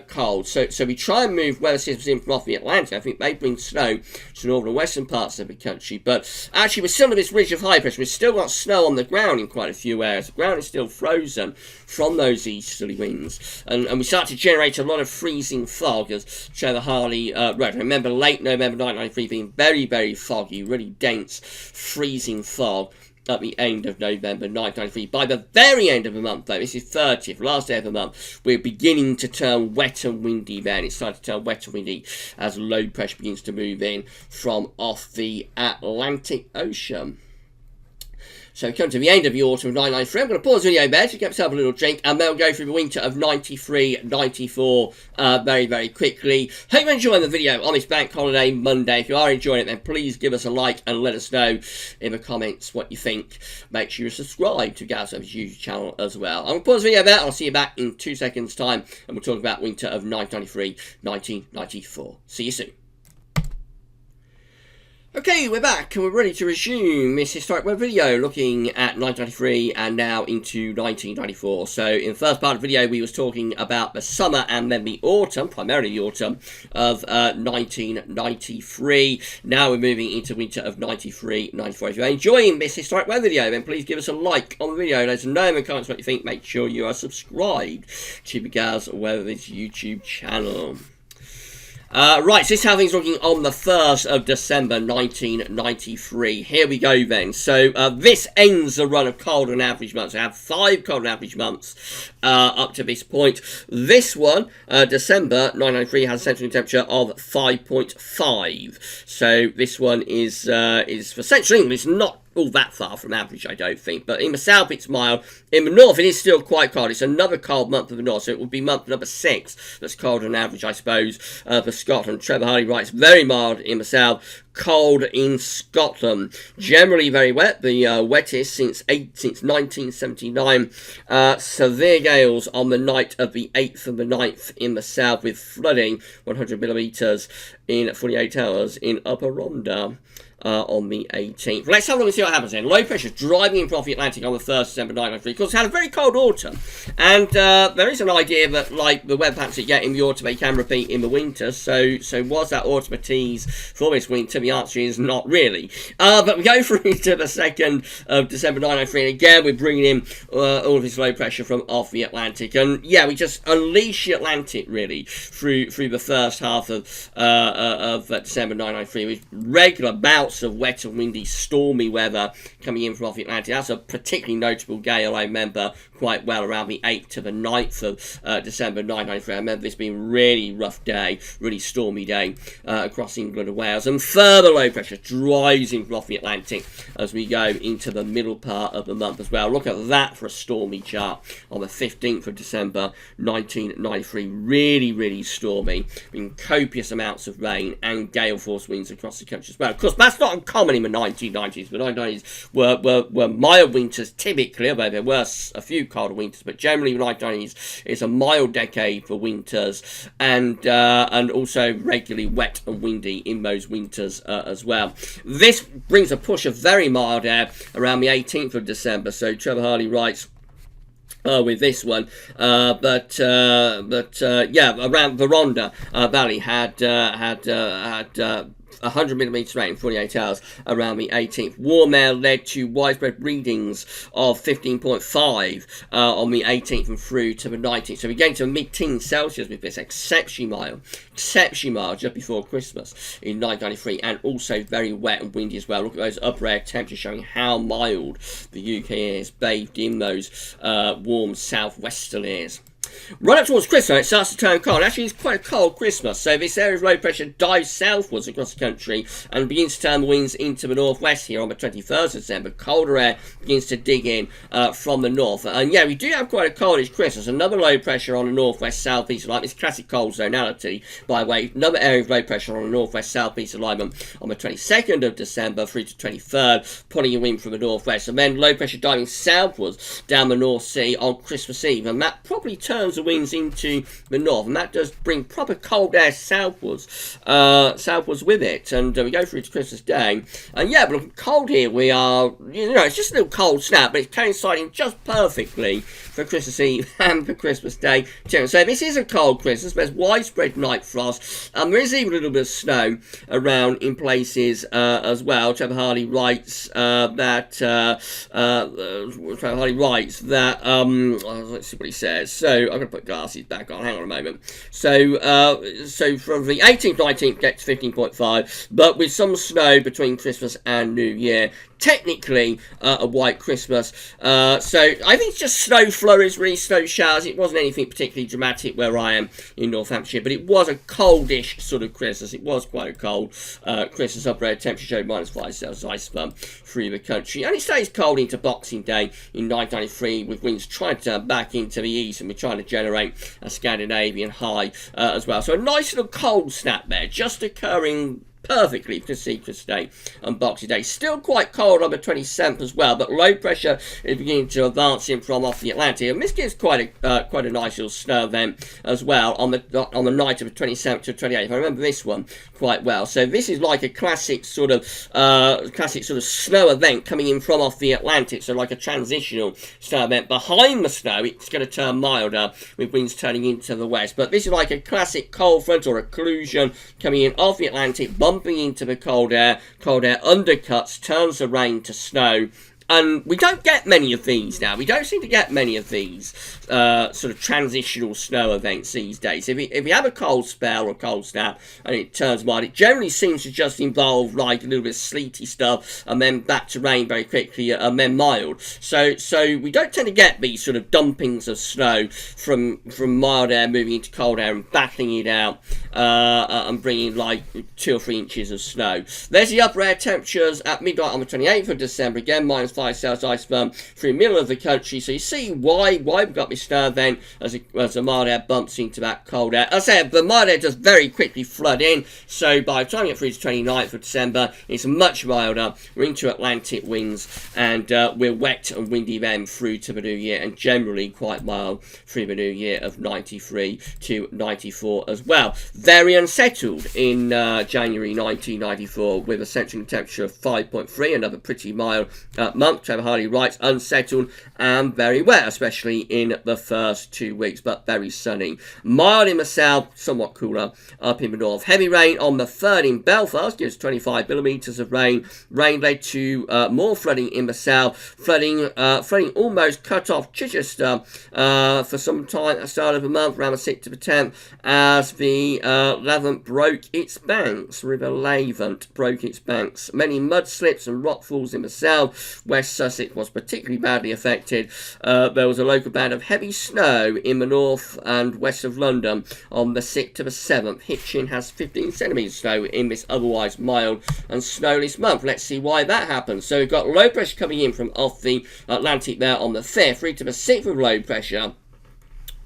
cold. So we try and move weather systems in from off the Atlantic. I think they bring snow to the northern and western parts of the country, but actually with some of this ridge of high pressure, we've still got snow on the ground in quite a few areas. The ground is still frozen from those easterly winds, and we start to generate a lot of freezing fog, as show the Harley Road. Remember late November 1993 being very, very foggy, really dense, freezing fog at the end of November 1993. By the very end of the month, though, this is 30th, last day of the month, we're beginning to turn wet and windy then. It's starting to turn wet and windy as low pressure begins to move in from off the Atlantic Ocean. So we come to the end of the autumn of 1993. I'm going to pause the video there to get myself a little drink, and then we'll go through the winter of 93-94 very, very quickly. Hope you're enjoying the video on this bank holiday Monday. If you are enjoying it, then please give us a like and let us know in the comments what you think. Make sure you subscribe to GWV's YouTube channel as well. I'm going to pause the video there. I'll see you back in 2 seconds' time, and we'll talk about winter of 1993-1994. See you soon. Okay, we're back and we're ready to resume this historic web video looking at 1993 and now into 1994. So in the first part of the video we was talking about the summer and then the autumn, primarily the autumn of 1993. Now we're moving into winter of 93-94. If you're enjoying this historic web video, then please give us a like on the video. Let us know in the comments what you think. Make sure you are subscribed to the GWV's YouTube channel. Right, so this is how things are looking on the 1st of December 1993. Here we go then. So this ends the run of cold and average months. I have 5 cold and average months up to this point. This one, December 1993, has a central temperature of 5.5. So this one is for Central England. It's not all that far from average, I don't think. But in the south, it's mild. In the north, it is still quite cold. It's another cold month of the north, so it would be month number 6 that's cold on average, I suppose, for Scotland. Trevor Hardy writes, very mild in the south, cold in Scotland. Generally very wet, the wettest since 1979. Severe gales on the night of the 8th and the 9th in the south, with flooding 100 millimetres in 48 hours in Upper Rhondda. On the 18th. Let's have a look and see what happens then. Low pressure driving in from the Atlantic on the 1st of December 1993. Of course, it had a very cold autumn. And there is an idea that, like the weather patterns that you get in the autumn, they can repeat in the winter. So was that autumn a tease for this winter? The answer is not really. But we go through to the 2nd of December 1993. And again, we're bringing in all of this low pressure from off the Atlantic. And yeah, we just unleash the Atlantic, really, through the first half of December 1993 with regular bouts of wet and windy, stormy weather coming in from off the Atlantic. That's a particularly notable gale I remember quite well around the 8th to the 9th of December 1993. I remember this being a really rough day, really stormy day across England and Wales. And 3rd further low pressure drives in from off the Atlantic as we go into the middle part of the month as well. Look at that for a stormy chart on the 15th of December 1993. Really, really stormy, with copious amounts of rain and gale force winds across the country as well. Of course, that's not uncommon in the 1990s. The 1990s were mild winters typically, although there were a few colder winters, but generally the 1990s is a mild decade for winters, and also regularly wet and windy in those winters as well. This brings a push of very mild air around the 18th of December. So Trevor Harley writes with this one, yeah, around the Rhondda Valley had 100 millimetres rain in 48 hours around the 18th. Warm air led to widespread readings of 15.5 on the 18th and through to the 19th. So we're getting to mid-teens Celsius with this. Exceptionally mild just before Christmas in 1993, and also very wet and windy as well. Look at those upper air temperatures showing how mild the UK is, bathed in those warm southwesterlies. Right up towards Christmas, it starts to turn cold. Actually, it's quite a cold Christmas, so this area of low pressure dives southwards across the country and begins to turn the winds into the northwest here on the 21st of December. Colder air begins to dig in from the north. And yeah, we do have quite a coldish Christmas. Another low pressure on the northwest southeast alignment. It's classic cold zonality, by the way. Another area of low pressure on the northwest southeast alignment on the 22nd of December through to 23rd, pulling a wind from the northwest. And then low pressure diving southwards down the North Sea on Christmas Eve. And that probably turns the winds into the north, and that does bring proper cold air southwards with it. And we go through to Christmas Day, and yeah, but cold here. We are, it's just a little cold snap, but it's coinciding just perfectly for Christmas Eve and for Christmas Day too. So this is a cold Christmas. There's widespread night frost, and there is even a little bit of snow around in places as well. Trevor Harley writes that let's see what he says. So I'm going to put glasses back on. Hang on a moment. So from the 18th, 19th, get to 15.5, but with some snow between Christmas and New Year. Technically a white Christmas. So I think it's just snow flurries, really snow showers. It wasn't anything particularly dramatic where I am in North Hampshire, but it was a coldish sort of Christmas. It was quite a cold Christmas. Upper air temperature showed -5 Celsius ice firm through the country. And it stays cold into Boxing Day in 1993, with winds trying to turn back into the east, and we're trying to generate a Scandinavian high as well. So a nice little cold snap there, just occurring perfectly for Secret Day and Boxing Day. Still quite cold on the 27th as well, but low pressure is beginning to advance in from off the Atlantic, and this gives quite a nice little snow event as well on the night of the 27th to 28th. I remember this one quite well. So this is like a classic sort of snow event coming in from off the Atlantic. So like a transitional snow event. Behind the snow, it's going to turn milder with winds turning into the west. But this is like a classic cold front or occlusion coming in off the Atlantic, bumping into the cold air undercuts, turns the rain to snow. And we don't get many of these now. We don't seem to get many of these sort of transitional snow events these days. If you have a cold spell or cold snap and it turns mild, it generally seems to just involve like a little bit of sleety stuff and then back to rain very quickly and then mild. So we don't tend to get these sort of dumpings of snow from mild air moving into cold air and battling it out and bringing like 2 or 3 inches of snow. There's the upper air temperatures at midnight on the 28th of December. Again, -5 Celsius ice firm through the middle of the country. So you see why we've got this snow then as the mild air bumps into that cold air. As I said, the mild air does very quickly flood in. So by the time you get through to 29th of December, it's much milder. We're into Atlantic winds, and we're wet and windy then through to the new year, and generally quite mild through the new year of 93 to 94 as well. Very unsettled in January 1994 with a central temperature of 5.3, another pretty mild month. Trevor Harley writes, unsettled and very wet, especially in the first 2 weeks, but very sunny. Mild in the south, somewhat cooler up in the north. Heavy rain on the 3rd in Belfast, gives 25 millimetres of rain. Rain led to more flooding in the south. Flooding almost cut off Chichester for some time at the start of the month, around the 6th to the 10th, as the Lavant broke its banks. River Lavant broke its banks. Many mudslips and rockfalls in the south. West Sussex was particularly badly affected. There was a local band of heavy snow in the north and west of London on the 6th to the 7th. Hitchin has 15 centimetres of snow in this otherwise mild and snowless month. Let's see why that happens. So we've got low pressure coming in from off the Atlantic there on the 5th, through to the 6th of low pressure.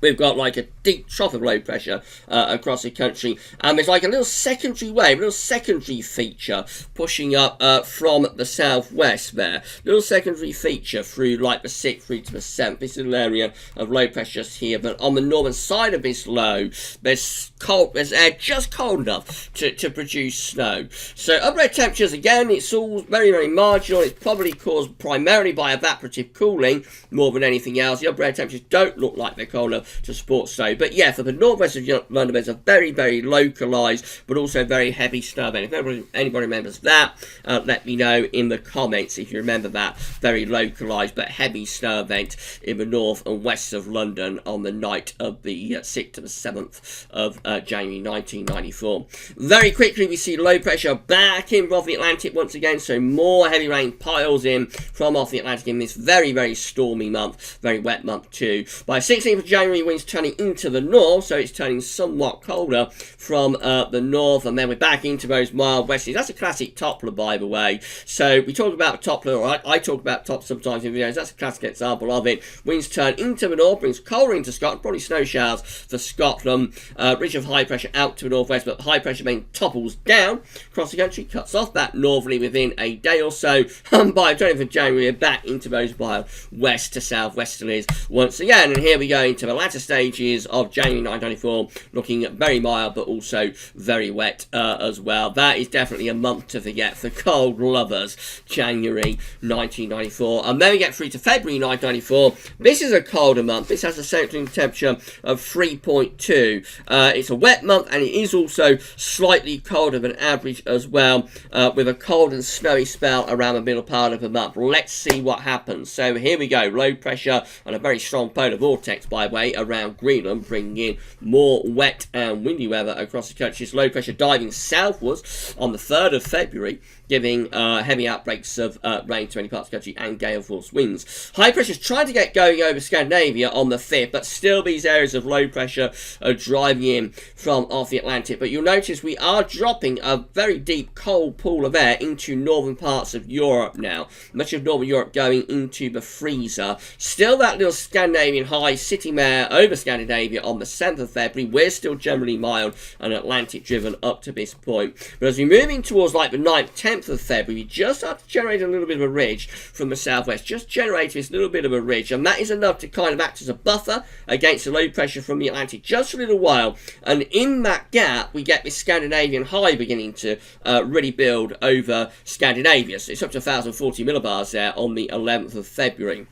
We've got like a deep trough of low pressure across the country, and there's like a little secondary wave, a little secondary feature pushing up from the southwest there. Little secondary feature through like the 6th through to the 7th. This little area of low pressure just here, but on the northern side of this low, there's air just cold enough to produce snow. So upper air temperatures, again, it's all very, very marginal. It's probably caused primarily by evaporative cooling more than anything else. The upper air temperatures don't look like they're cold enough to support snow. But yeah, for the northwest of London, there's a very, very localised but also very heavy snow event. If anybody remembers that, let me know in the comments if you remember that very localised but heavy snow event in the north and west of London on the night of the 6th to the 7th of January 1994. Very quickly, we see low pressure back in off the Atlantic once again, so more heavy rain piles in from off the Atlantic in this very, very stormy month, very wet month too. By 16th of January, winds turning into the north, so it's turning somewhat colder from the north, and then we're back into those mild westerlies. That's a classic toppler, by the way. So we talk about toppler, or I talk about top sometimes in videos. That's a classic example of it. Winds turn into the north, brings colder into Scotland, probably snow showers for Scotland. Ridge of high pressure out to the northwest, but the high pressure main topples down across the country, cuts off that northerly within a day or so, and by 20th of January, we're back into those mild west to south westerlies once again. And here we go into the latter stages of January 1994, looking very mild but also very wet as well. That is definitely a month to forget for cold lovers, January 1994. And then we get through to February 1994. This is a colder month. This has a central temperature of 3.2. It's a wet month, and it is also slightly colder than average as well, with a cold and snowy spell around the middle part of the month. Let's see what happens. So here we go. Low pressure and a very strong polar vortex, by the way, around Greenland, bringing in more wet and windy weather across the country. This low pressure diving southwards on the 3rd of February, giving heavy outbreaks of rain to many parts of the country and gale force winds. High pressure is trying to get going over Scandinavia on the 5th, but still these areas of low pressure are driving in from off the Atlantic. But you'll notice we are dropping a very deep cold pool of air into northern parts of Europe now. Much of northern Europe going into the freezer. Still that little Scandinavian high sitting there over Scandinavia on the 7th of February. We're still generally mild and Atlantic driven up to this point. But as we move in towards like the 9th, 10th of February, we just start to generate a little bit of a ridge from the southwest. Just generate this little bit of a ridge, and that is enough to kind of act as a buffer against the low pressure from the Atlantic just for a little while. And in that gap, we get this Scandinavian high beginning to really build over Scandinavia. So it's up to 1,040 millibars there on the 11th of February.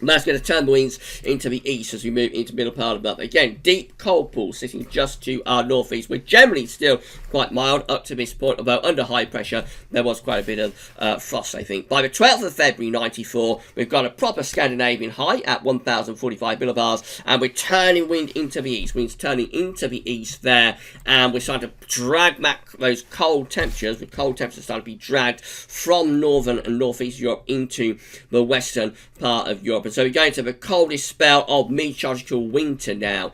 That's going to turn the winds into the east as we move into the middle part of the month. Again, deep cold pool sitting just to our northeast. We're generally still quite mild up to this point, although under high pressure there was quite a bit of frost, I think. By the 12th of February 94, we've got a proper Scandinavian high at 1,045 millibars, and we're turning wind into the east. Wind's turning into the east there, and we're starting to drag back those cold temperatures. The cold temperatures starting to be dragged from northern and northeast Europe into the western part of Europe. So we're going to the coldest spell of meteorological winter now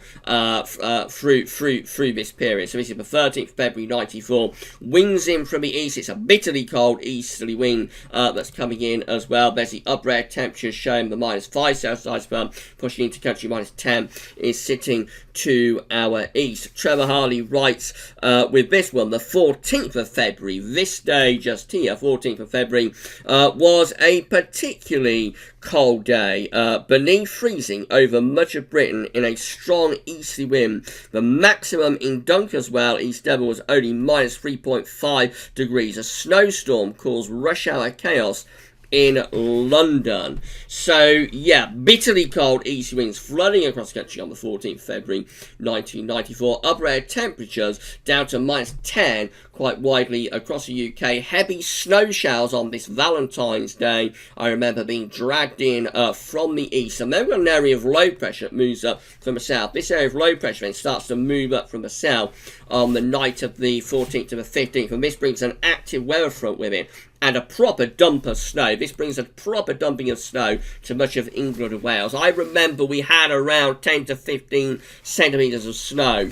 through this period. So this is the 13th of February 94. Winds in from the east. It's a bitterly cold easterly wind that's coming in as well. There's the upper air temperatures showing the -5 Celsius spell, pushing into country. -10 is sitting to our east. Trevor Harley writes with this one, the 14th of February, this day just here, 14th of February, was a particularly cold day, beneath freezing over much of Britain in a strong easterly wind. The maximum in Dunkirk, East Devon, was only -3.5 degrees. A snowstorm caused rush hour chaos in London. So yeah, bitterly cold east winds flooding across the country on the 14th of February 1994. Upper air temperatures down to -10 quite widely across the UK. Heavy snow showers on this Valentine's Day, I remember, being dragged in from the east. And then we've got an area of low pressure that moves up from the south. This area of low pressure then starts to move up from the south on the night of the 14th to the 15th, and this brings an active weather front with it. and a proper dump of snow. This brings a proper dumping of snow to much of England and Wales. I remember we had around 10 to 15 centimetres of snow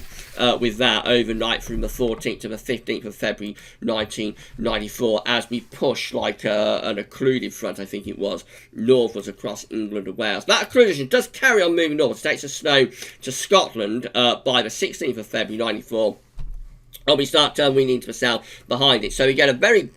with that overnight from the 14th to the 15th of February 1994 as we pushed like an occluded front, I think it was, northwards across England and Wales. That occlusion does carry on moving north. It takes the snow to Scotland by the 16th of February 94. And we start turning into the south behind it. So we get a very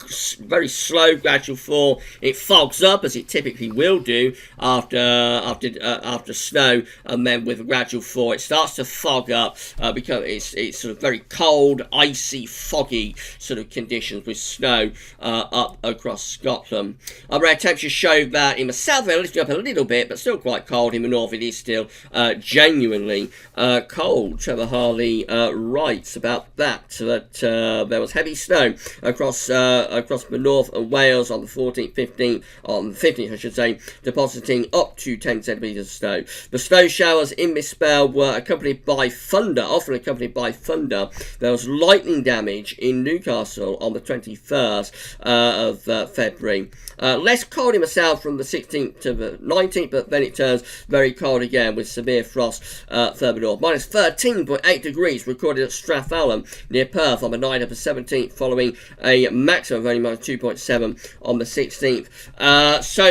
slow, gradual fall. It fogs up, as it typically will do after snow, and then with a gradual fall, it starts to fog up because it's sort of very cold, icy, foggy sort of conditions with snow up across Scotland. Our air temperatures show that in the south they're lifting up a little bit, but still quite cold. In the north, it is still genuinely cold. Trevor Harley writes about that. So that there was heavy snow across the north of Wales on the 14th, 15th, on the 15th I should say, depositing up to 10 centimetres of snow. The snow showers in this spell were accompanied by thunder, often accompanied by thunder. There was lightning damage in Newcastle on the 21st of February. Less cold in the south from the 16th to the 19th, but then it turns very cold again with severe frost further north. Minus 13.8 degrees recorded at Strathallan near Perth on the night of the 17th, following a maximum of only minus 2.7 on the 16th.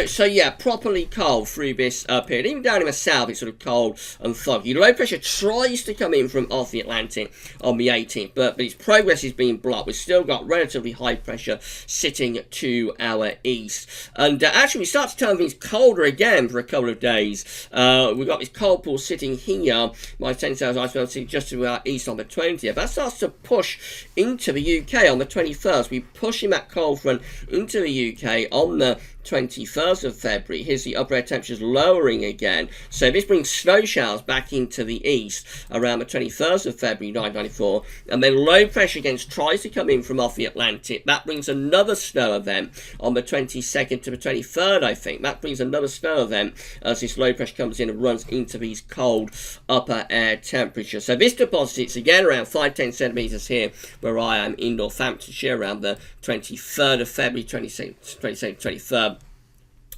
So yeah, properly cold through this period. Even down in the south, it's sort of cold and foggy. Low pressure tries to come in from off the Atlantic on the 18th, but its progress is being blocked. We've still got relatively high pressure sitting to our east. And actually, we start to turn things colder again for a couple of days. We've got this cold pool sitting here, minus 10 celsius ice well sitting just to our east on the 20th. That starts to push into the UK on the 21st. We're pushing that cold front into the UK on the 21st of February. Here's the upper air temperatures lowering again. So this brings snow showers back into the east around the 21st of February 1994. And then low pressure again tries to come in from off the Atlantic. That brings another snow event on the 22nd to the 23rd, I think. That brings another snow event as this low pressure comes in and runs into these cold upper air temperatures. So this deposits again around 5-10 centimetres here where I am in Northamptonshire around the 23rd of February, 22nd, 23rd.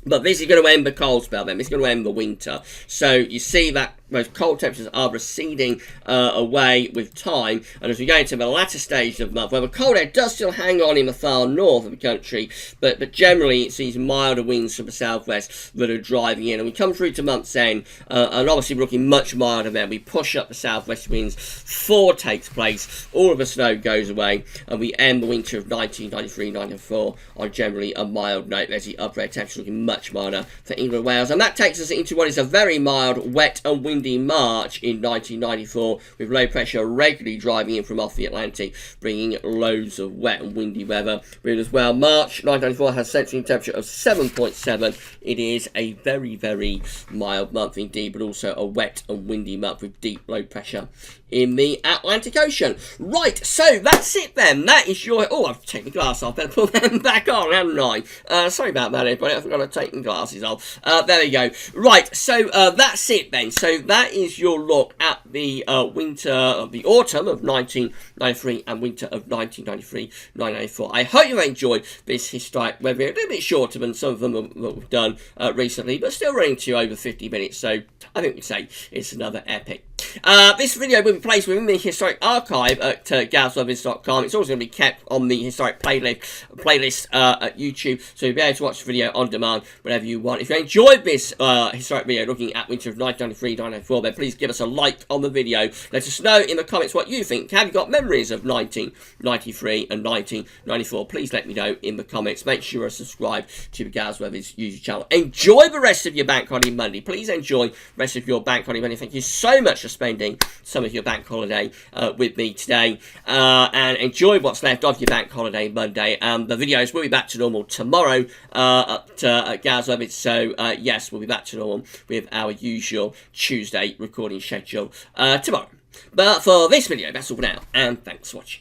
But this is going to end the cold spell then. This is going to end the winter. So you see that those cold temperatures are receding away with time, and as we go into the latter stage of the month, where the cold air does still hang on in the far north of the country, but generally it's these milder winds from the southwest that are driving in, and we come through to month's end, and obviously we're looking much milder then. We push up the southwest winds, thaw takes place, all of the snow goes away, and we end the winter of 1993-94 on generally a mild note. There's the upper air temperature looking much milder for England and Wales, and that takes us into what is a very mild, wet and windy March in 1994, with low pressure regularly driving in from off the Atlantic, bringing loads of wet and windy weather with as well. March 1994 has a central temperature of 7.7. It is a very, very mild month indeed, but also a wet and windy month with deep low pressure in the Atlantic Ocean. Right, so that's it then. That is your... Oh, I've taken the glass off. Better put them back on, haven't I? Sorry about that, everybody. I forgot to take the glasses off. There we go. Right, so that's it then. So that is your look at the winter of the autumn of 1993 and winter of 1993-1994. I hope you enjoyed this historic web video. A little bit shorter than some of them that we've done recently, but still running to over 50 minutes. So I think we'd say it's another epic. This video will be placed within the historic archive at GWV.com. It's also going to be kept on the historic playlist at YouTube, so you'll be able to watch the video on demand whenever you want. If you enjoyed this historic video looking at winter of 1993-1994, then please give us a like on the video. Let us know in the comments what you think. Have you got memories of 1993 and 1994? Please let me know in the comments. Make sure you subscribe to the GWV's YouTube channel. Enjoy the rest of your Bank Holiday Monday. Please enjoy the rest of your Bank Holiday Monday. Thank you so much for spending some of your bank holiday with me today, and enjoy what's left of your Bank Holiday Monday. The videos will be back to normal tomorrow at GWV, so yes, we'll be back to normal with our usual Tuesday recording schedule tomorrow. But for this video, that's all for now, and thanks for watching.